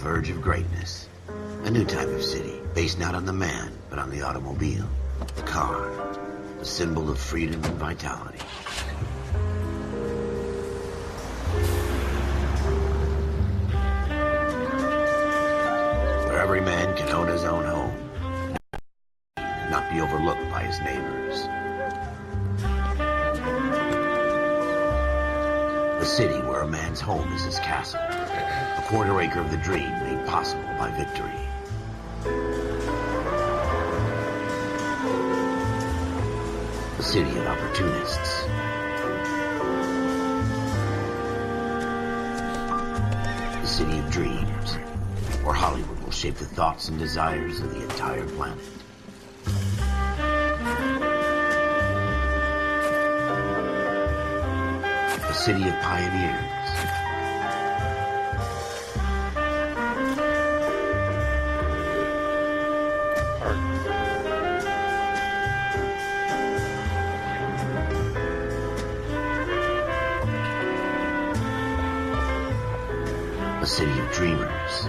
verge of greatness. A new type of city, based not on the man, but on the automobile. The car, the symbol of freedom and vitality. Where every man can own his own home, and not be overlooked by his neighbors. A city where a man's home is his castle. A quarter acre of the dream made possible by victory. A city of opportunists. A city of dreams, where Hollywood will shape the thoughts and desires of the entire planet. A city of pioneers. A city of dreamers.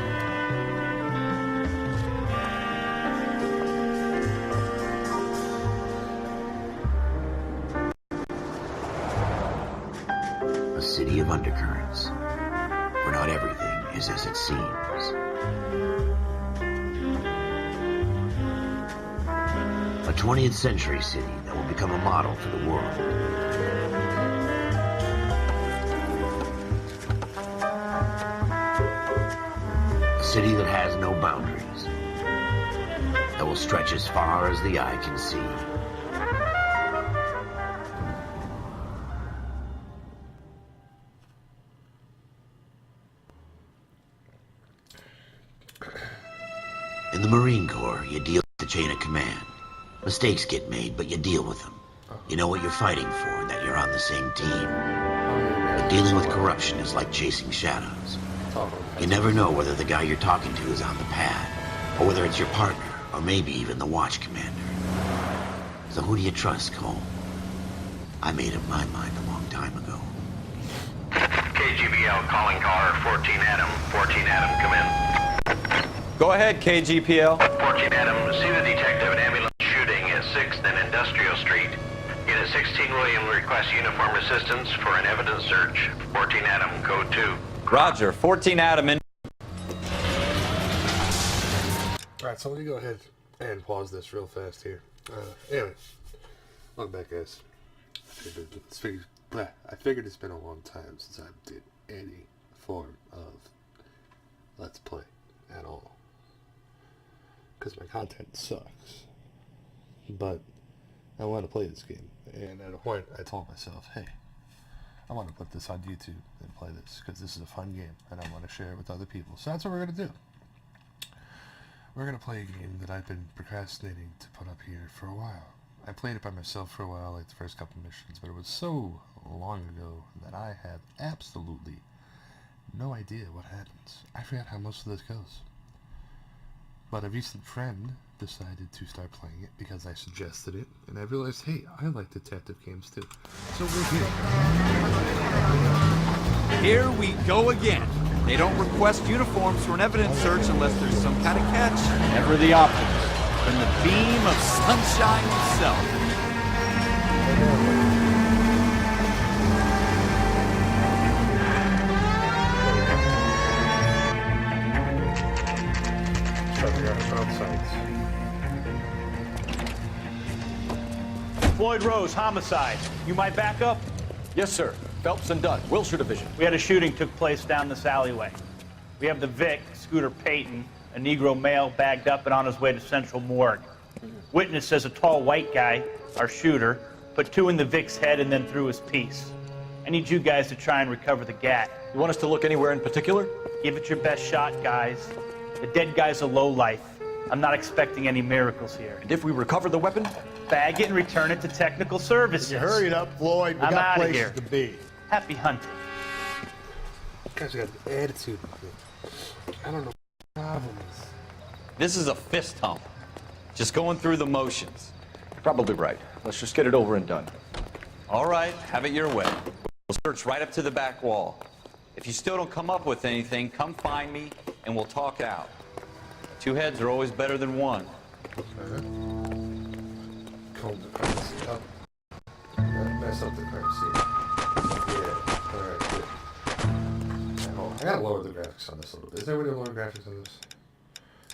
A city of undercurrents, where not everything is as it seems. A 20th century city that will become a model for the world. A city that has no boundaries, that will stretch as far as the eye can see. In the Marine Corps, you deal with the chain of command. Mistakes get made, but you deal with them. You know what you're fighting for and that you're on the same team. But dealing with corruption is like chasing shadows. You never know whether the guy you're talking to is on the pad, or whether it's your partner, or maybe even the watch commander. So who do you trust, Cole? I made up my mind a long time ago. KGBL calling caller 14 Adam. 14 Adam, come in. Go ahead, KGPL. 14 Adam, see the detective at ambulance shooting at 6th and Industrial Street. Unit 16 William requests uniform assistance for an evidence search. 14 Adam, code 2. Roger, 14 Adam in. Alright, so let me go ahead and pause this real fast here. Anyway, welcome back, guys. I figured it's been a long time since I did any form of Let's Play at all. Because my content sucks. But I want to play this game. And at a point, I told myself, hey, I want to put this on YouTube and play this because this is a fun game and I want to share it with other people. So that's what we're going to do. We're going to play a game that I've been procrastinating to put up here for a while. I played it by myself for a while, like the first couple missions, but it was so long ago that I have absolutely no idea what happens. I forgot how most of this goes. But a recent friend decided to start playing it because I suggested it, and I realized, hey, I like detective games too. So we're here. Here we go again. They don't request uniforms for an evidence search unless there's some kind of catch. Never the optimist. From the beam of sunshine himself. Floyd Rose, homicide. You might back up? Yes, sir. Phelps and Dunn, Wilshire Division. We had a shooting took place down this alleyway. We have the Vic, Scooter Payton, a Negro male bagged up and on his way to Central Morgue. Witness says a tall white guy, our shooter, put 2 in the Vic's head and then threw his piece. I need you guys to try and recover the gat. You want us to look anywhere in particular? Give it your best shot, guys. The dead guy's a lowlife. I'm not expecting any miracles here. And if we recover the weapon? Bag it and return it to technical services. You hurry it up, Floyd. We I'm got outta places here. to be. Happy hunting. You guys got an attitude. I don't know what the problem is. This is a fist hump. Just going through the motions. You're probably right. Let's just get it over and done. All right, have it your way. We'll search right up to the back wall. If you still don't come up with anything, come find me, and we'll talk it out. Two heads are always better than one. Okay. Cold the crime scene up. Mess up the crime scene. Yeah, alright, good. I gotta lower the graphics on this a little bit. Is there a way to lower graphics on this?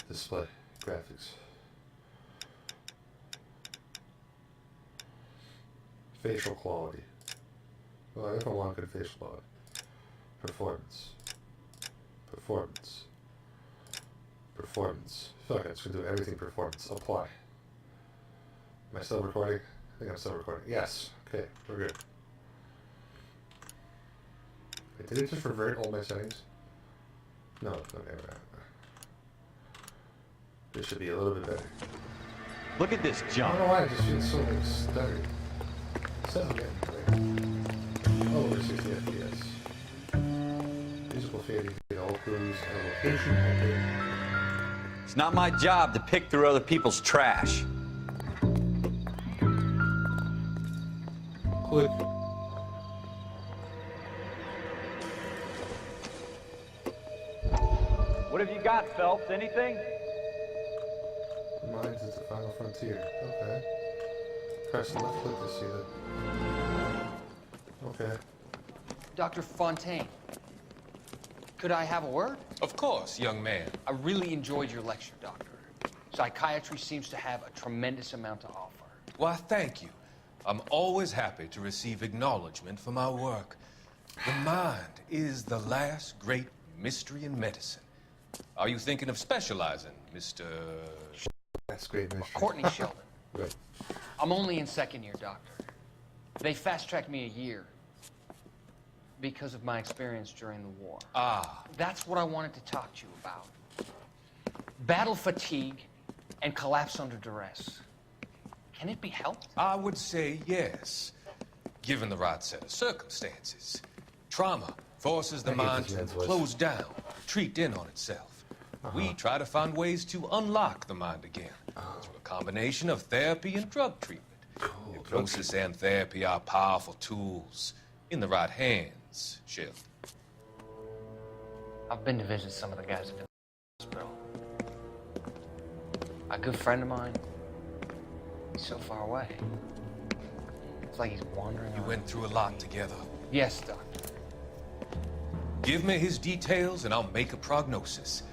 Display. Graphics. Facial quality. Well, if I want good facial quality. Performance. Performance. Performance. Fuck it, it's gonna do everything performance. Apply. Am I still recording? I think I'm still recording. Yes. Okay, we're good. Wait, did it just revert all my settings? No, okay, right. This should be a little bit better. Look at this I junk. don't know why it just feels so like stuttery. It says I'm getting great. Over 60 FPS. Musical fading, all clues, and location ending. It's not my job to pick through other people's trash. Click. What have you got, Phelps? Anything? Mines is the final frontier. Okay. Press left click to see that. Okay. Dr. Fontaine, could I have a word? Of course, young man. I really enjoyed your lecture, Doctor. Psychiatry seems to have a tremendous amount to offer. Why, thank you. I'm always happy to receive acknowledgement for my work. The mind is the last great mystery in medicine. Are you thinking of specializing, Mr. That's great, Mister. Courtney Sheldon. Right. I'm only in second year, Doctor. They fast-tracked me a year because of my experience during the war. Ah, That's what I wanted to talk to you about. Battle fatigue and collapse under duress. Can it be helped? I would say yes, given the right set of circumstances. Trauma forces the I hate mind this to man's voice. close down, retreat in on itself. We try to find ways to unlock the mind again through a combination of therapy and drug treatment. Hypnosis and therapy are powerful tools in the right hands, Sheldon. I've been to visit some of the guys at the hospital. A good friend of mine, he's so far away. It's like he's wandering You around. went through a lot together. Yes, Doctor. Give me his details and I'll make a prognosis.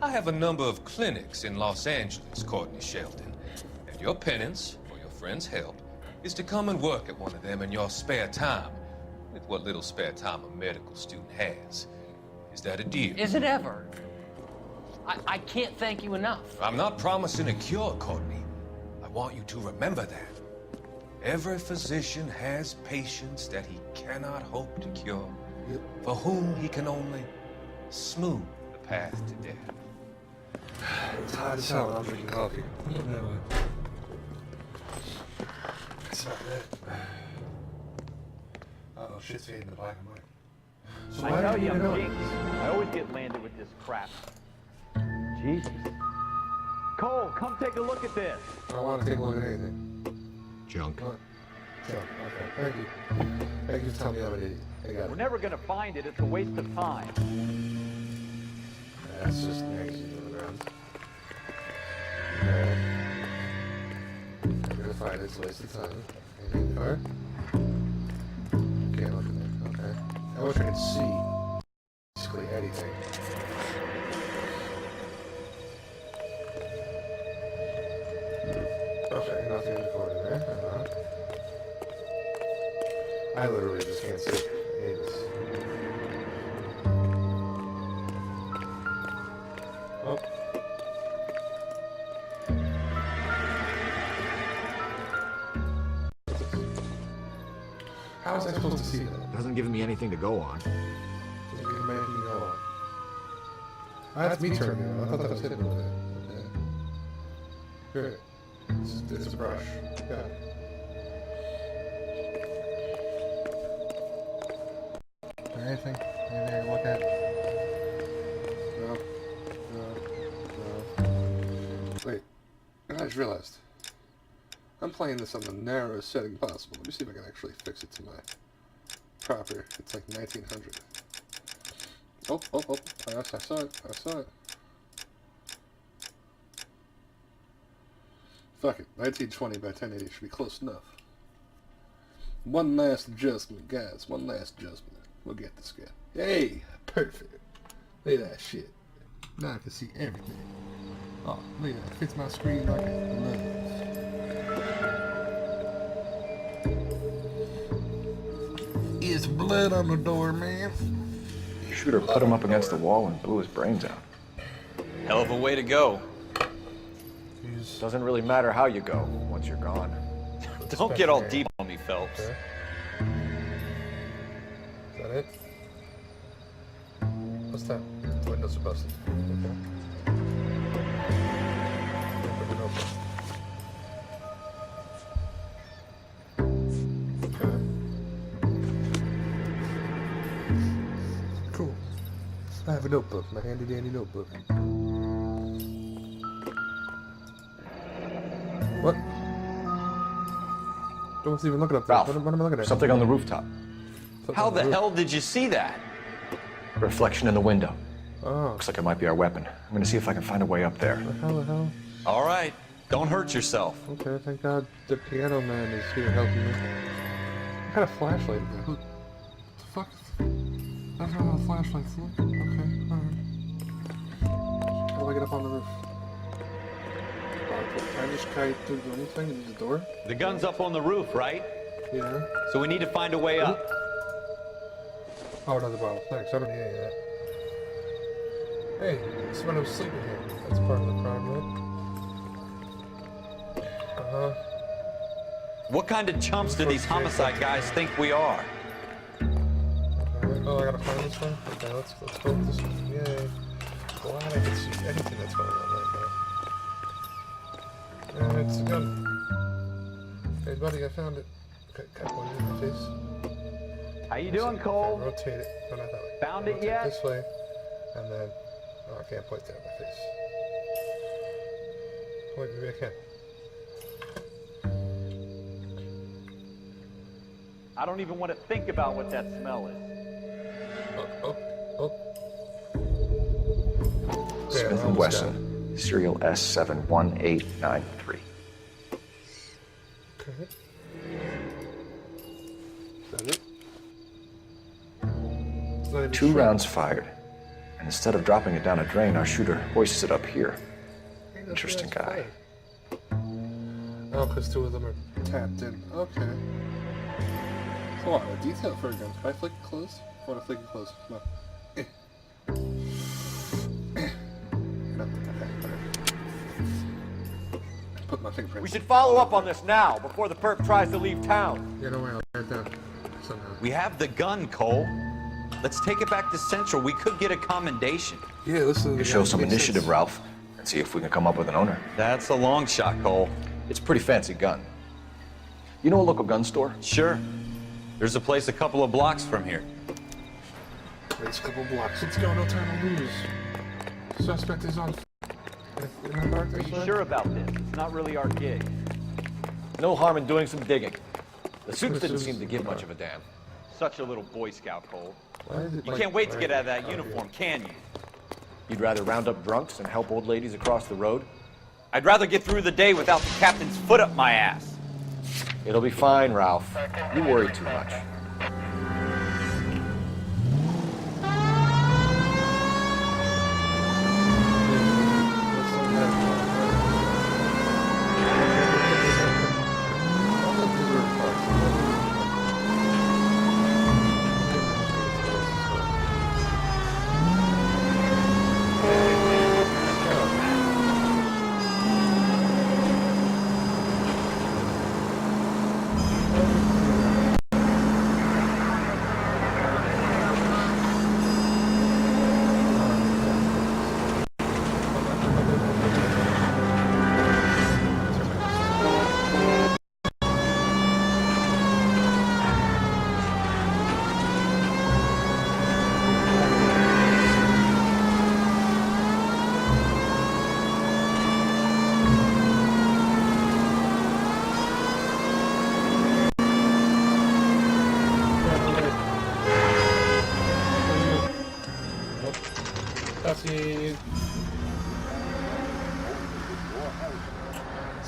I have a number of clinics in Los Angeles, Courtney Sheldon. And your penance, for your friend's help, is to come and work at one of them in your spare time, with what little spare time a medical student has. Is that a deal? Is it ever? I can't thank you enough. I'm not promising a cure, Courtney. I want you to remember that. Every physician has patients that he cannot hope to cure, for whom he can only smooth the path to death. It's hot as hell. I'm drinking coffee. It's not good. Uh-oh, shit's fading to black and white. So I why tell do you, you I'm know? jinxed. I always get landed with this crap. Jesus. Cole, come take a look at this. I don't want to take a look at anything. Junk. What? Junk. Okay. Thank you. Thank you for telling me I'm an idiot. I got We're it. never gonna find it. It's a waste of time. That's just magazine on the ground. Okay. I'm gonna find it. It's a waste of time. Anything in the car? Can't look in there. Okay. I wish I could see basically anything. Okay, nothing in the corner there. I literally just can't see. It's... Oh. How was I supposed to see that? Doesn't give me anything to go on. Doesn't give me anything to go on. That's me turning it on. I thought that was hidden with it. Okay. Good. It's a brush. Yeah. Anything? Anything to look at? No. Wait. I just realized. I'm playing this on the narrowest setting possible. Let me see if I can actually fix it to my proper. It's like 1900. Oh. I saw it. Fuck it. 1920 by 1080 should be close enough. One last adjustment, guys. One last adjustment. We'll get this guy. Hey! Perfect. Look at that shit. Now I can see everything. Oh, look at that. It fits my screen like a glove. It's blood on the door, man. Shooter put him up against the wall and blew his brains out. Hell of a way to go. Doesn't really matter how you go once you're gone. Don't get all deep on me, Phelps. Okay. Is that it? What's that? The windows are busted. Okay. Open it open. Okay. Cool. I have a notebook, my handy dandy notebook. What? Don't even look it up there. Ralph, What am I looking at? something on the rooftop. Something How on the roof. hell did you see that? Reflection in the window. Oh. Looks like it might be our weapon. I'm gonna see if I can find a way up there. The hell? All right, don't hurt yourself. Okay, thank God the piano man is here helping me. What kind of flashlight is that? What the fuck? That's not how flashlights look. Okay, alright. How do I get up on the roof? Can I just try to do anything? Use the door? The gun's up on the roof, right? Yeah. So we need to find a way up. Oh, another bottle. Thanks. I don't need any of that. Hey, someone was sleeping here. That's part of the crime, right? Uh-huh. What kind of chumps do these homicide guys think we are? Alright, oh, I gotta find this one? Okay, let's go with this one. Yay. Glad I can see anything that's going on right now. And it's a gun. Hey, buddy, I found it. Okay, got one in my face. How you doing, Cole? Okay, rotate it. No, not that way. Found it Rotate yet? This way, and then... Oh, I can't point that in my face. Wait, maybe I can. I don't even want to think about what that smell is. Oh. There, Smith & almost Wesson, got it. serial S71893. Okay. Is that it? It's not even 2 shot. rounds fired. And instead of dropping it down a drain, our shooter hoists it up here. Hey, that's Interesting what I guy. said. Oh, because 2 of them are tapped in. Okay. It's a lot of detail for a gun. Can I flick it closed? I want to flick it closed. No. No, okay, whatever. Put my fingerprint. We should follow up on this now, before the perp tries to leave town. Yeah, don't worry, I'll get it down. Somehow. We have the gun, Cole. Let's take it back to Central. We could get a commendation. Yeah, listen to the You show guy. some Makes initiative, sense. Ralph, and see if we can come up with an owner. That's a long shot, Cole. It's a pretty fancy gun. You know a local gun store? Sure. There's a place a couple of blocks from here. It's a couple blocks. Let's go, no time to lose. Suspect is on. Are you sure about this? It's not really our gig. No harm in doing some digging. The suits didn't seem to give much of a damn. Such a little Boy Scout, Cole. Why is it You like- can't wait to why get is out of it- that uniform, can you? You'd rather round up drunks and help old ladies across the road? I'd rather get through the day without the captain's foot up my ass. It'll be fine, Ralph. You worry too much.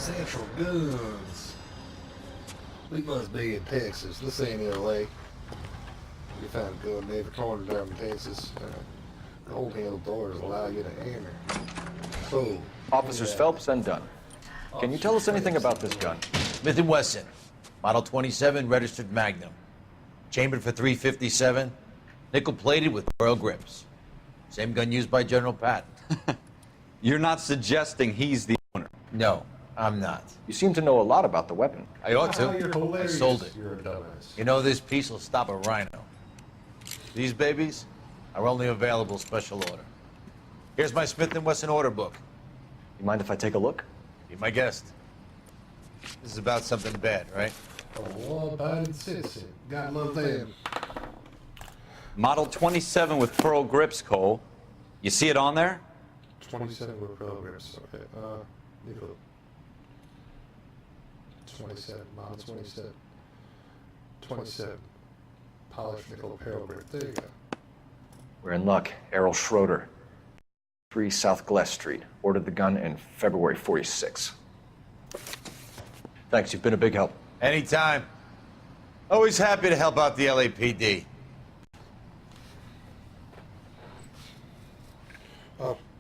Central Guns. We must be in Texas. This ain't LA. We found a gun in every corner down in Texas. Gold handle doors allow you to enter. So, Officers Phelps and Dunn. Can you tell us anything about this gun? Smith & Wesson, Model 27, registered Magnum. Chambered for .357, nickel-plated with coil grips. Same gun used by General Patton. You're not suggesting he's the owner? No, I'm not. You seem to know a lot about the weapon. I ought to. You're hilarious. I sold it. You're a dumbass. You know, this piece will stop a rhino. These babies are only available special order. Here's my Smith & Wesson order book. You mind if I take a look? Be my guest. This is about something bad, right? A law-abiding citizen. God love them. Model 27 with pearl grips, Cole. You see it on there? 27 with progress. Okay. Nickel. 27. Model 27. 27. Polished nickel apparel grip. There you go. We're in luck. Errol Schroeder, 3 South Glass Street. Ordered the gun in February '46. Thanks, you've been a big help. Anytime. Always happy to help out the LAPD.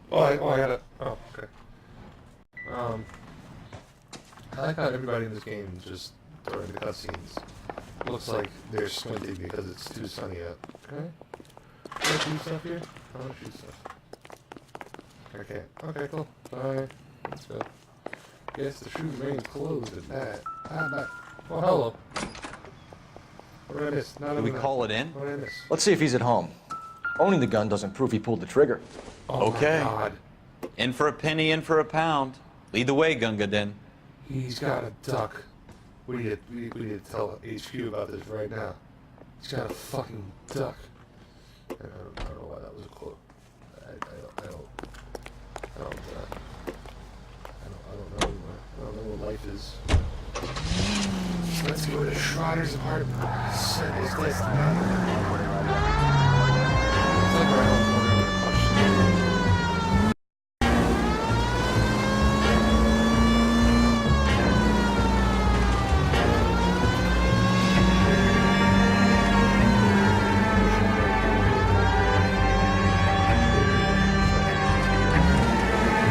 I had it. Oh, okay. I like how everybody in this game just during the cutscenes looks like they're squinting because it's too sunny out. Okay. Can I shoot stuff here? I want to shoot stuff. Okay. Okay, cool. Bye. Let's go. Guess the shooting range closed at that. Bye. Oh, hello. What did I miss? Can we call it in? What did I miss? Let's see if he's at home. Owning the gun doesn't prove he pulled the trigger. Oh Okay. my God. In for a penny, in for a pound. Lead the way, Gunga Din. He's got a duck. We need to tell HQ about this right now. He's got a fucking duck. I don't know why that was a quote. I don't know what life is. Let's go to Schroeder's apartment. Send his list down. It's like right on the corner of the question.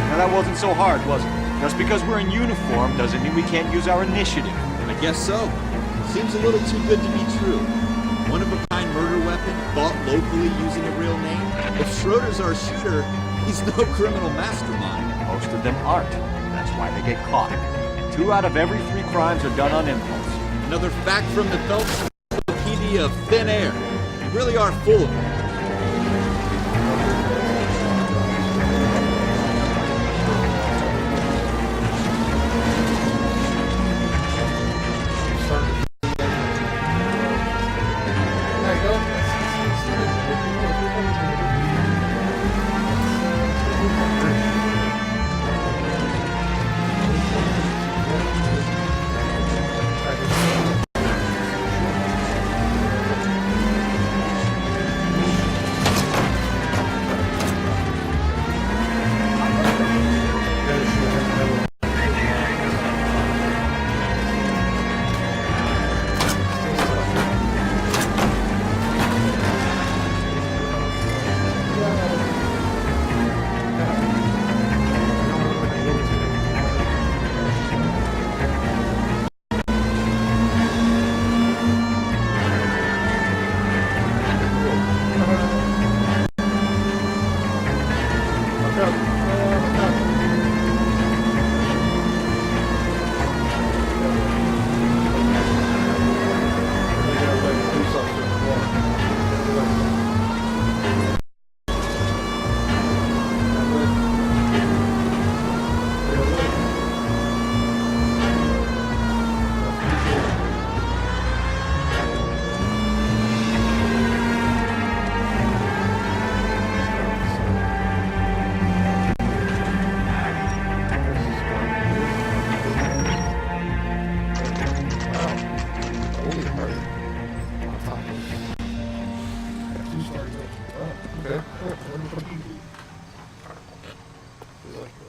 Now that wasn't so hard, was it? Just because we're in uniform doesn't mean we can't use our initiative. I guess so. Seems a little too good to be true. One-of-a-kind murder weapon, bought locally using a real name. If Schroeder's our shooter, he's no criminal mastermind. Most of them aren't. That's why they get caught. 2 out of every 3 crimes are done on impulse. Another fact from the Phelps Encyclopedia of thin air. You really are full of it.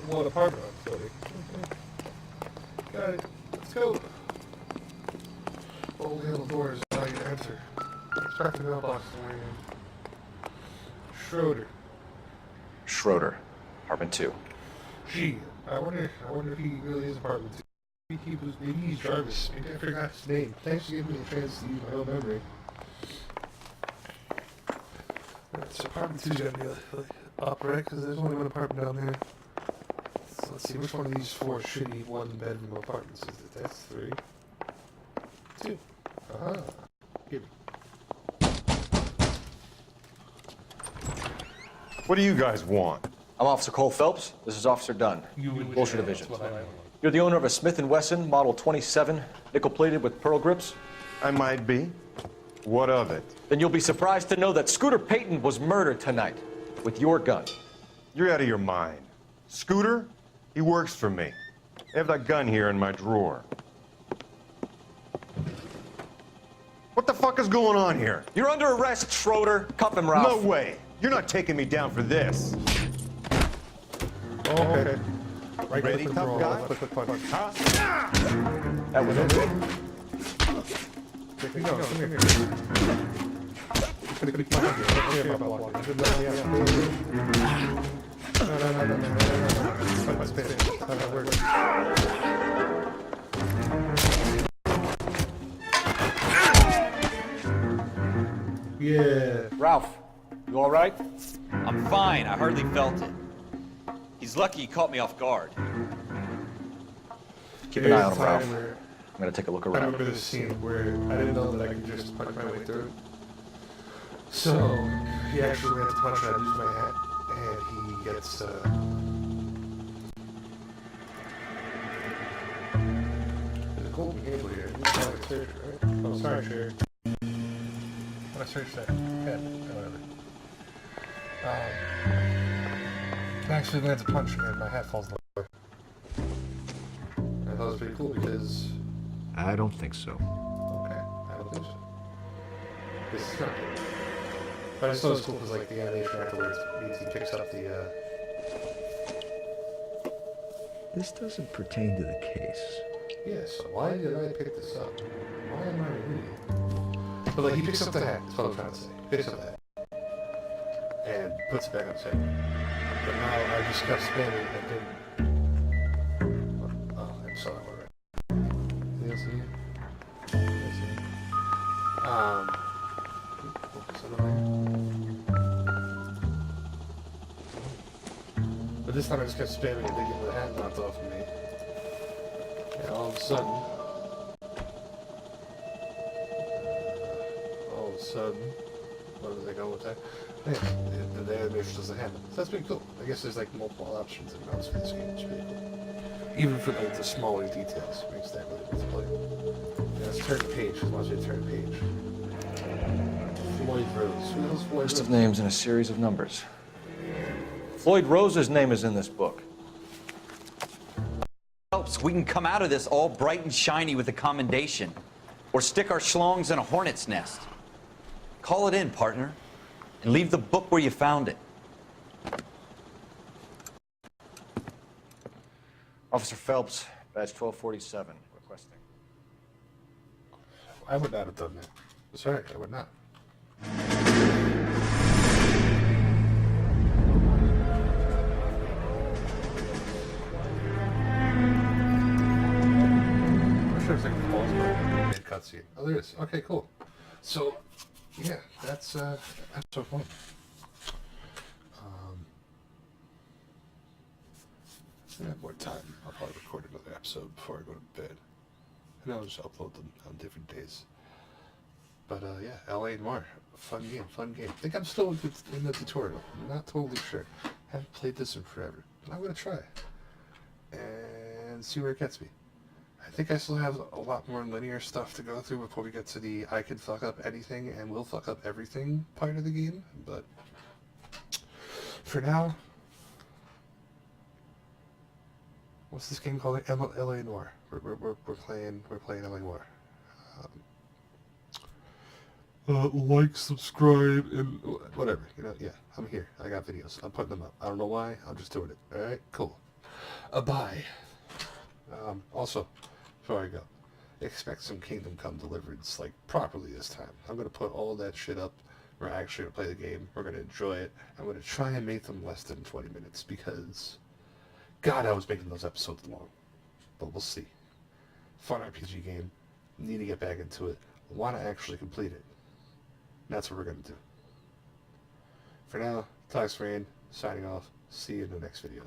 What apartment I'm Got it. Let's go. Old handle doors, now you enter. Start the mailbox in. Schroeder. Schroeder, apartment 2. Gee, I wonder if he really is apartment 2. Maybe he's Jarvis. Maybe I forgot his name. Thanks for giving me a chance to use my own memory. So apartment 2's gotta be up, right? Because there's only one apartment down there. So let's see, which one of these 4 shitty one-bedroom apartments is it? That's 3. 2. Uh-huh. Give me. What do you guys want? I'm Officer Cole Phelps. This is Officer Dunn. Bullshit Division. You're the owner of a Smith & Wesson Model 27, nickel-plated with pearl grips? I might be. What of it? Then you'll be surprised to know that Scooter Payton was murdered tonight with your gun. You're out of your mind. Scooter? He works for me. I have that gun here in my drawer. What the fuck is going on here? You're under arrest, Schroeder. Cuff him, Ralph. No way. You're not taking me down for this. Oh, okay. Right, ready, tough guy? Huh? That was it. Come here. Yeah. Ralph, you all right? I'm fine. I hardly felt it. He's lucky he caught me off guard. Keep an eye on him, Ralph. I'm gonna take a look I around. remember this scene where I didn't know that I could just punch my way through it. So he actually ran to punch and I used my hat, and he gets there's a golden handle here. You can like search it, right? Oh, sorry, Sherry. When I search that head, whatever. I actually lands a punch and my hat falls on the floor. I thought it was pretty cool because. I don't think so. Okay, I don't think so. This is not good. But I just thought it was cool because, like, the animation afterwards means he picks up the, This doesn't pertain to the case. Yeah, so why did I pick this up? Why am I an idiot? But, like, he picks up the hat, that's what I'm trying to say. Picks up the hat. And puts it back on his head. But now I just kept spamming and didn't. Oh, I saw that one right. Anything else in here? Focus on the light. But this time I just kept spamming and thinking the hat knocked off of me. And all of a sudden, where was I going with that? Yeah, the animation doesn't happen. So that's pretty cool. I guess there's like multiple options and mounts for this game, which is pretty cool. Even for like the smaller details, makes that really worth playing. Yeah, let's turn the page. Just wants you to turn the page. Floyd Rose. Who else? Floyd List Rose? of names and a series of numbers. Floyd Rose's name is in this book. Helps. We can come out of this all bright and shiny with a commendation. Or stick our schlongs in a hornet's nest. Call it in, partner. And leave the book where you found it. Officer Phelps, badge 1247, requesting. I would not have done that. Sorry, I would not. I'm sure it's like a pause button. Cutscene. Oh, there is. Okay, cool. So, yeah, that's episode 1. If I have more time, I'll probably record another episode before I go to bed. And I'll just upload them on different days. But yeah, LA Noire. Fun game. I think I'm still in the tutorial. I'm not totally sure. Haven't played this in forever. But I'm going to try. And see where it gets me. I think I still have a lot more linear stuff to go through before we get to the I can fuck up anything and will fuck up everything part of the game. But for now, what's this game called? LA Noire. We're playing LA Noire. Like, subscribe, and whatever. You know, yeah, I'm here. I got videos. I'm putting them up. I don't know why. I'm just doing it. All right, cool. Bye. Also, before I go, expect some Kingdom Come Deliverance, like, properly this time. I'm going to put all that shit up. We're actually going to play the game. We're going to enjoy it. I'm going to try and make them less than 20 minutes because, God, I was making those episodes long. But we'll see. Fun RPG game. Need to get back into it. Want to actually complete it. That's what we're going to do. For now, Tox Rain, signing off. See you in the next video.